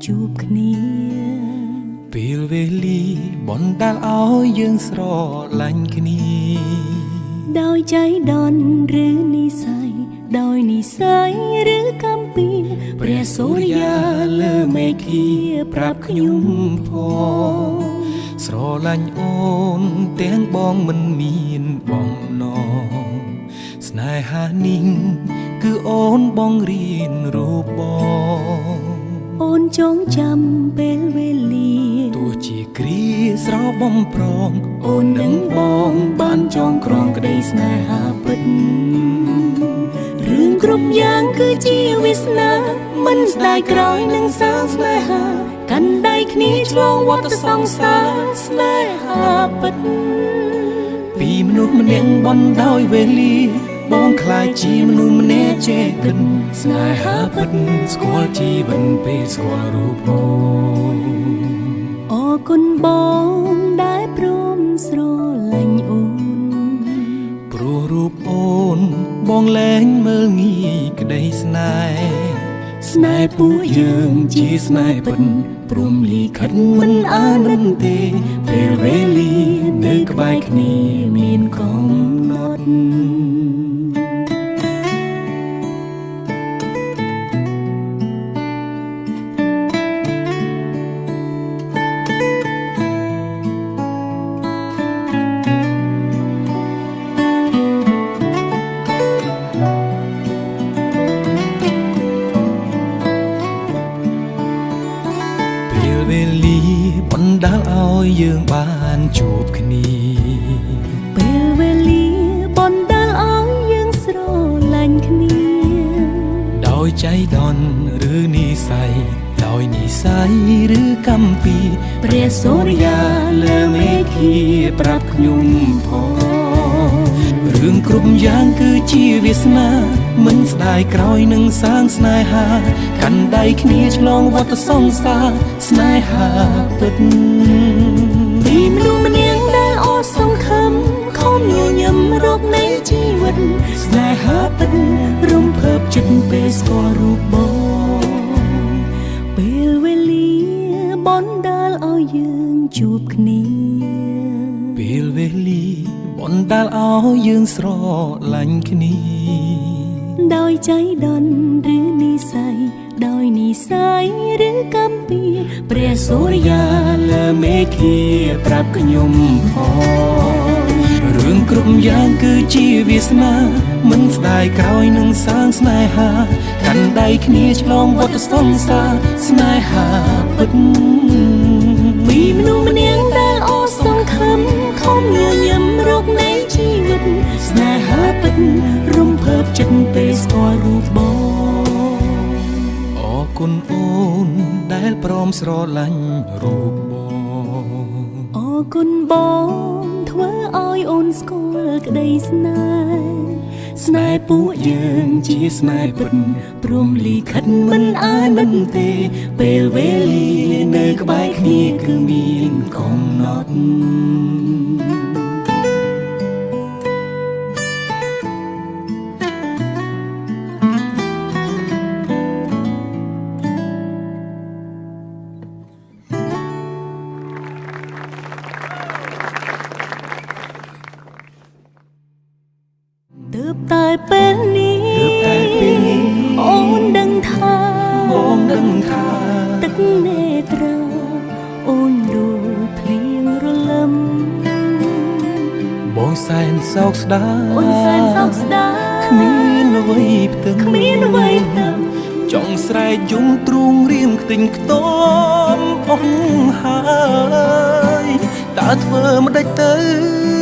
จูบគ្នាពេលវេលាបណ្ដាលឲ្យយើងស្រឡាញ់គ្នាដោយใจដន់ឬនិស័យដោយនិស័យឬកម្មពីព្រះសូរិយាលើមេឃាប្រាប់ខ្ញុំផងស្រឡាញ់អូនទាំងបងមិនមានបំណងស្នេហានេះគឺអូនបងរៀនរូបបងអូនចងចាំពេលវេលាទោះជាគ្រាស្របំប្រងអូននឹងបងបានចងក្រងក្តីស្នេហាពិតរឿងគ្រប់យ៉ាងគឺជាវាសនាមិនស្ដាយក្រោយនឹងសាងស្នេហាកាន់ដៃគ្នាឆ្លងវដ្តសង្សារស្នេហាពិតពីមនុស្សម្នាក់បណ្ដោយវេលាបងខ្លាចជាមនុស្សម្នាក់ចេះគិតស្នេហាពិតស្គាល់ជីវិតពេលស្គាល់រូបអូនអរគុណបងដែលព្រមស្រឡាញ់អូនព្រោះរូបអូនបងលែងមើលងាយក្តីស្នេហ៍ស្នេហ៍ពួកយើងជាស្នេហ៍ពិតព្រមលីខិតមិនអាណិតទេពេលវេលានៅក្បែរគ្នាមានកំណត់វេលាបណ្ដាលឲ្យយើងបានជួបគ្នាពេលវេលាបណ្ដាលឲ្យយើងស្រឡាញ់គ្នាដោយใจដន់ឬនិស័យដោយនិស័យឬកម្មពីព្រះសូរិយាលើមេឃាប្រាប់ខ្ញុំផងរឿងគ្រប់យ៉ាងគឺជាវាសនាមិនស្ដាយក្រោយនឹងសាងស្នេហាកាន់ដៃគ្នាឆ្លងវដ្តសង្សារស្នេហាពិតពីមនុស្សម្នាក់ដែលអស់សង្ឃឹមខំញញឹមរកនៃជីវិតស្នេហាពិតរំភើបចិត្តពេលស្គាល់រូបបងពេលវេលាបណ្ដាលឲ្យយើងជួបគ្នាពេលវេលាបណ្ដាលឲ្យយើងស្រឡាញ់គ្នាដោយใจដន់ឬនិស័យដោយនិស័យឬកម្មពីព្រះសូរិយាលើមេឃាប្រាប់ខ្ញុំផងរឿងគ្រប់យ៉ាងគឺជាវាសនាមិនស្ដាយក្រោយនឹងសាងស្នេហាកាន់ដៃគ្នាឆ្លងវដ្តសង្សារស្នេហាពិតពីមនុស្សម្នាក់ដែលអស់សង្ឃឹមខំញញឹមរកនៃជីវិតស្នេហាពិតរំភើបចិត្តពេលស្គាល់រូបបងអរគុណអូនដែលព្រមស្រឡាញ់រូបបងអរគុណបងធ្វើឲ្យអូនស្គាល់ក្តីស្នេហ៍ស្នេហ៍ពួកយើងជាស្នេហ៍ពិតព្រមលីខិតមិនអាណិតទេពេលវេលានៅក្បែរគ្នាគឺមានកំណត់ទើបតែពេលនេះអូនដឹងថាទឹកនេត្រាអូនដួលភ្លៀងរលឹមបងសែនសោកស្ដាយអូនសែនសោកស្ដាយគ្មានអ្វីផ្ទឹមចង់ស្រែកយំទ្រូងរៀមខ្ទេញខ្ទមអស់ហើយតើធ្វើមិនដេចទៅ